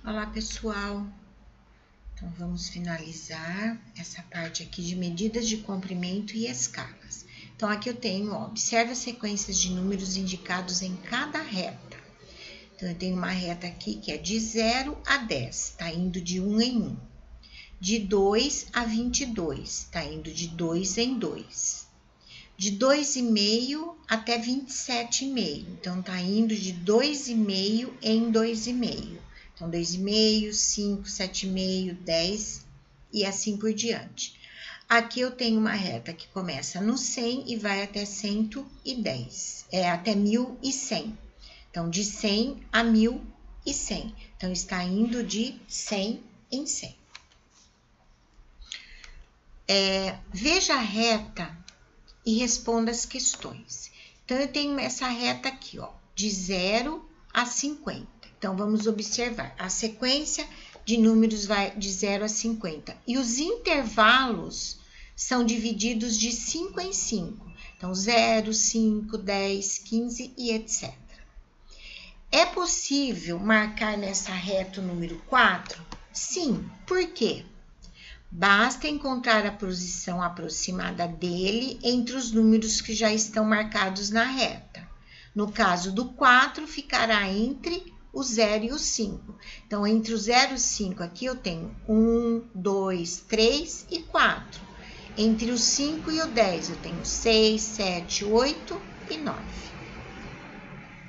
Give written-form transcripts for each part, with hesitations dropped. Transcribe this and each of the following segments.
Olá, pessoal. Então, vamos finalizar essa parte aqui de medidas de comprimento e escalas. Então, aqui eu tenho, ó, observe as sequências de números indicados em cada reta. Então, eu tenho uma reta aqui que é de 0 a 10, tá indo de 1 em 1. De 2 a 22, tá indo de 2 em 2. De 2,5 até 27,5, então tá indo de 2,5 em 2,5. Então, 2,5, 5, 7,5, 10 e assim por diante. Aqui eu tenho uma reta que começa no 100 e vai até 110, até 1.100. Então, de 100 a 1.100. Então, está indo de 100 em 100. Veja a reta e responda as questões. Então, eu tenho essa reta aqui, ó, de 0 a 50. Então, vamos observar. A sequência de números vai de 0 a 50. E os intervalos são divididos de 5 em 5. Então, 0, 5, 10, 15 e etc. É possível marcar nessa reta o número 4? Sim. Por quê? Basta encontrar a posição aproximada dele entre os números que já estão marcados na reta. No caso do 4, ficará entre o 0 e o 5. Então, entre o 0 e o 5 aqui eu tenho 1, 2, 3 e 4. Entre o 5 e o 10 eu tenho 6, 7, 8 e 9.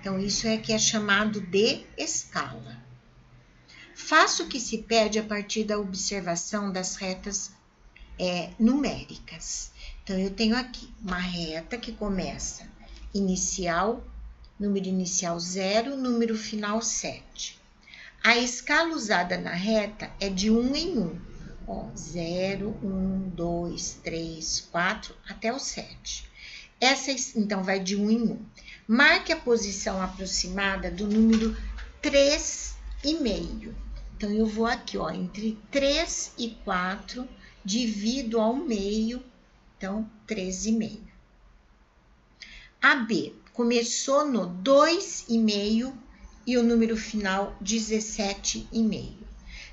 Então, isso é que é chamado de escala. Faça o que se pede a partir da observação das retas numéricas. Então, eu tenho aqui uma reta que começa número inicial 0, número final 7. A escala usada na reta é de 1 em 1. Ó, 0, 1, 2, 3, 4, até o 7. Essa, então, vai de 1 em 1. Marque a posição aproximada do número 3,5. Então, eu vou aqui, ó, entre 3 e 4, divido ao meio, então, 3,5. A B começou no 2,5 e o número final 17,5.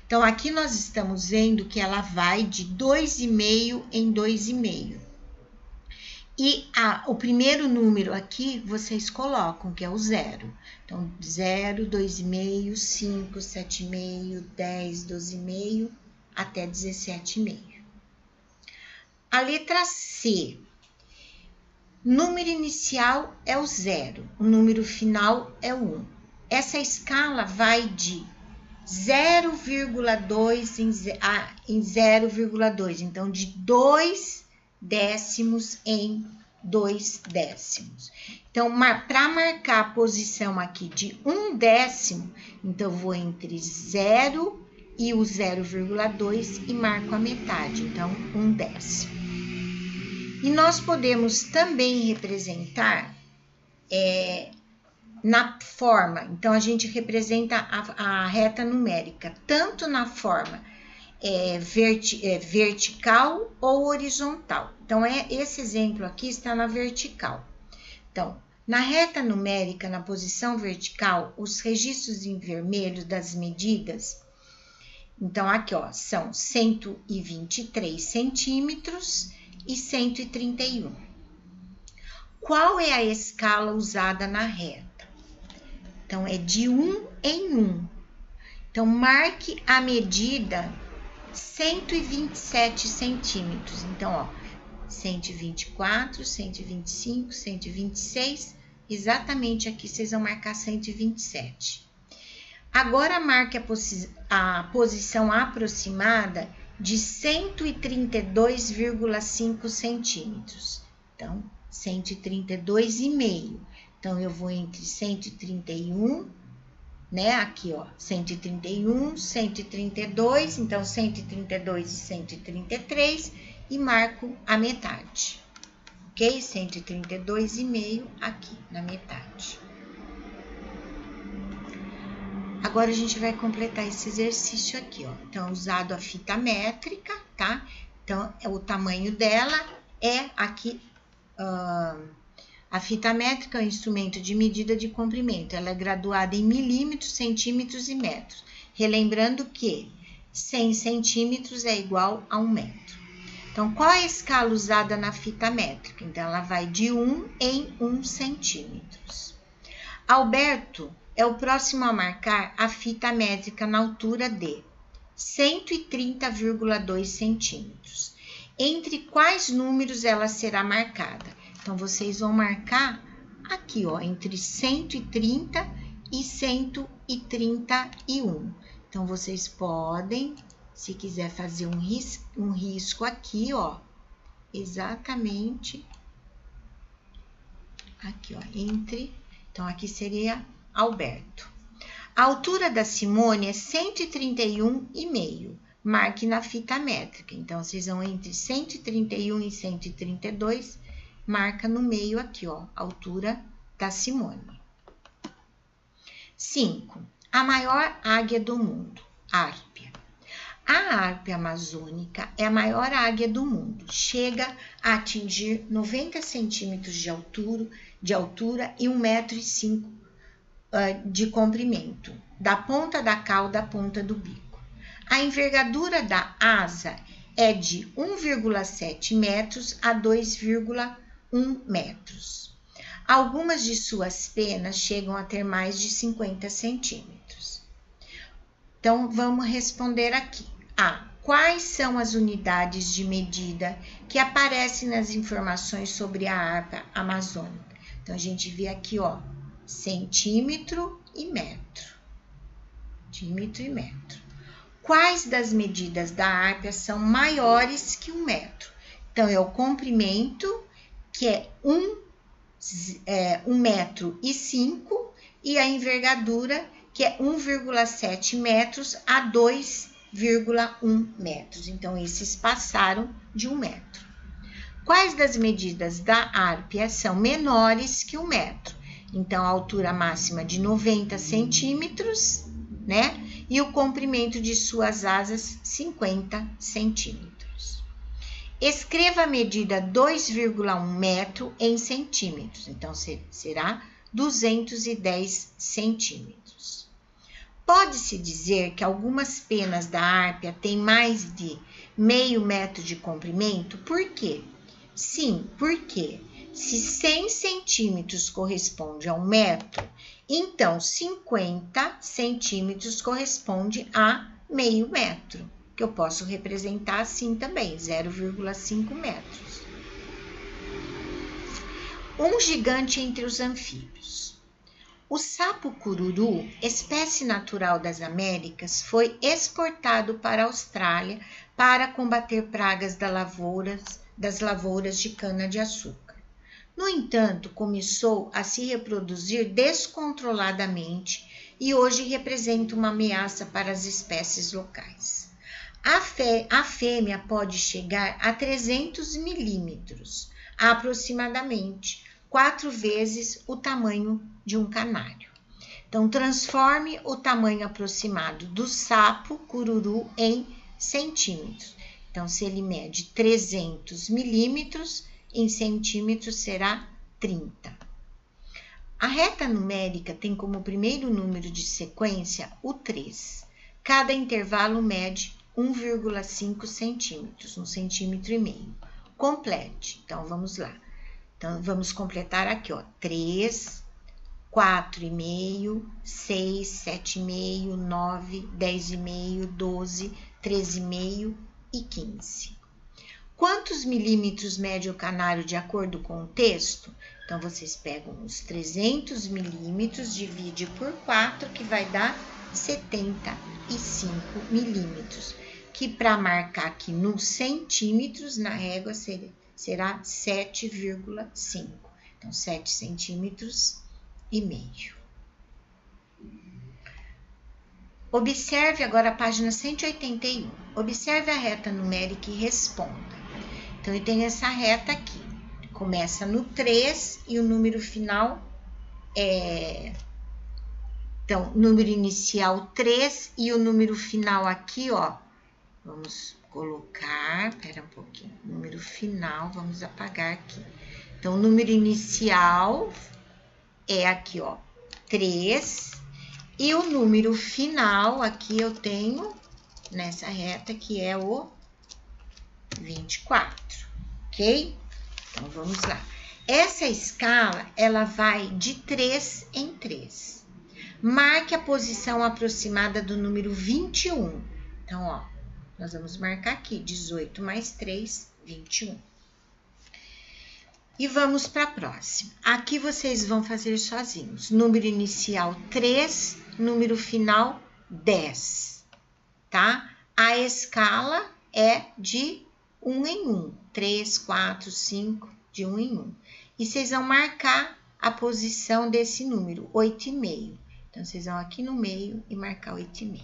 Então, aqui nós estamos vendo que ela vai de 2,5 em 2,5. E o primeiro número aqui, vocês colocam, que é o 0. Então, 0, 2,5, 5, 7,5, 10, 12,5, até 17,5. A letra C. Número inicial é o 0, o número final é o 1. Essa escala vai de 0,2 em 0,2, então de 2 décimos em 2 décimos. Então, para marcar a posição aqui de 1 décimo, então eu vou entre 0 e o 0,2 e marco a metade, então 1 décimo. E nós podemos também representar na forma, então a gente representa a reta numérica, tanto na forma vertical ou horizontal. Então, esse exemplo aqui está na vertical. Então, na reta numérica, na posição vertical, os registros em vermelho das medidas, então aqui, ó, são 123 centímetros e 131. Qual é a escala usada na reta? Então, é de 1 em 1. Então, marque a medida 127 centímetros. Então, ó, 124, 125, 126, exatamente aqui vocês vão marcar 127. Agora, marque a posição aproximada de 132,5 centímetros. Então, 132,5. Então, eu vou entre 131, né? Aqui, ó, 131, 132, então 132 e 133 e marco a metade, ok? 132,5 aqui na metade. Agora, a gente vai completar esse exercício aqui, ó. Então, usado a fita métrica, tá? Então, o tamanho dela é aqui... A fita métrica é um instrumento de medida de comprimento. Ela é graduada em milímetros, centímetros e metros. Relembrando que 100 centímetros é igual a 1 metro. Então, qual é a escala usada na fita métrica? Então, ela vai de 1 em 1 centímetros. Alberto é o próximo a marcar a fita métrica na altura de 130,2 centímetros. Entre quais números ela será marcada? Então, vocês vão marcar aqui, ó, entre 130 e 131. Então, vocês podem, se quiser fazer um risco aqui, ó, exatamente aqui, ó, entre. Então, aqui seria Alberto. A altura da Simone é 131,5. Marque na fita métrica. Então, vocês vão entre 131 e 132, marca no meio aqui, ó, a altura da Simone. 5. A maior águia do mundo, Árpia. A árpia amazônica é a maior águia do mundo. Chega a atingir 90 centímetros de altura e 1,5 m de comprimento, da ponta da cauda à ponta do bico. A envergadura da asa é de 1,7 metros a 2,1 metros. Algumas de suas penas chegam a ter mais de 50 centímetros. Então, vamos responder aqui. A. Quais são as unidades de medida que aparecem nas informações sobre a árpia amazônica? Então, a gente vê aqui, ó, centímetro e metro. Centímetro e metro. Quais das medidas da árpia são maiores que 1 metro? Então, é o comprimento, que é 1,5 metro, e a envergadura, que é 1,7 metros a 2,1 metros. Então, esses passaram de 1 metro. Quais das medidas da árpia são menores que 1 metro? Então, a altura máxima de 90 centímetros, né? E o comprimento de suas asas, 50 centímetros. Escreva a medida 2,1 metro em centímetros. Então, será 210 centímetros. Pode-se dizer que algumas penas da árpia têm mais de meio metro de comprimento? Por quê? Sim, porque se 100 centímetros corresponde a 1 metro, então 50 centímetros corresponde a meio metro, que eu posso representar assim também, 0,5 metros. Um gigante entre os anfíbios. O sapo cururu, espécie natural das Américas, foi exportado para a Austrália para combater pragas das lavouras de cana-de-açúcar. No entanto, começou a se reproduzir descontroladamente e hoje representa uma ameaça para as espécies locais. A fêmea pode chegar a 300 milímetros, aproximadamente 4 vezes o tamanho de um canário. Então, transforme o tamanho aproximado do sapo cururu em centímetros. Então, se ele mede 300 milímetros, em centímetros será 30. A reta numérica tem como primeiro número de sequência o 3. Cada intervalo mede 1,5 centímetros, 1,5 centímetros. Complete. Então, vamos lá. Então, vamos completar aqui, ó. 3, 4,5, 6, 7,5, 9, 10,5, 12, 13,5 e 15. Quantos milímetros mede o canário de acordo com o texto? Então, vocês pegam os 300 milímetros, divide por 4, que vai dar 75 milímetros. Que para marcar aqui nos centímetros, na régua, será 7,5. Então, 7 centímetros e meio. Observe agora a página 181. Observe a reta numérica e responda. Então, eu tenho essa reta aqui. Começa no 3 e o número final é... Então, número inicial 3 e o número final aqui, ó. Vamos colocar, espera um pouquinho, número final, vamos apagar aqui. Então, o número inicial é aqui, ó, 3. E o número final, aqui eu tenho, nessa reta, que é o 24, ok? Então, vamos lá. Essa escala, ela vai de 3 em 3. Marque a posição aproximada do número 21. Então, ó, nós vamos marcar aqui, 18 mais 3, 21. E vamos para a próxima. Aqui vocês vão fazer sozinhos. Número inicial 3, número final 10, tá? A escala é de 1 em 1. 3, 4, 5, de 1 em 1. E vocês vão marcar a posição desse número, 8,5. Então, vocês vão aqui no meio e marcar 8,5.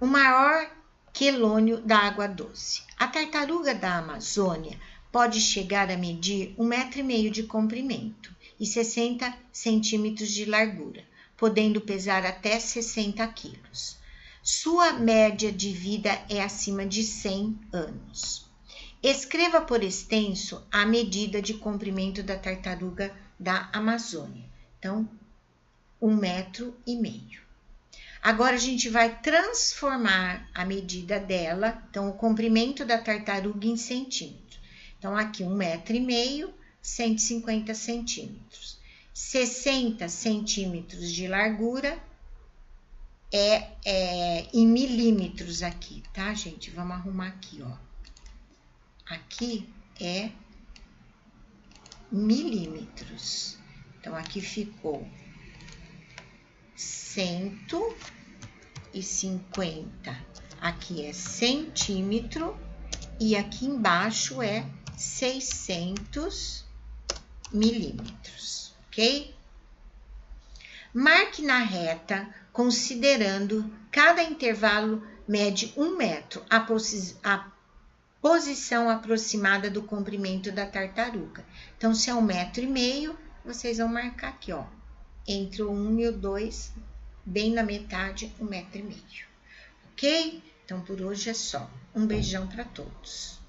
O maior quelônio da água doce. A tartaruga da Amazônia pode chegar a medir 1,5 metro de comprimento e 60 centímetros de largura, podendo pesar até 60 quilos. Sua média de vida é acima de 100 anos. Escreva por extenso a medida de comprimento da tartaruga da Amazônia. Então, 1,5 metro. Agora, a gente vai transformar a medida dela, então, o comprimento da tartaruga em centímetros. Então, aqui 1,5 metro, 150 centímetros. 60 centímetros de largura em milímetros aqui, tá, gente? Vamos arrumar aqui, ó. Aqui é milímetros. Então, aqui ficou 150. Aqui é centímetro e aqui embaixo é 600 milímetros, ok? Marque na reta, considerando cada intervalo mede 1 metro, a posição aproximada do comprimento da tartaruga. Então, se é 1,5 metro, vocês vão marcar aqui, ó, entre o 1 e o 2, bem na metade, 1,5 metro. Ok? Então, por hoje é só. Um beijão para todos.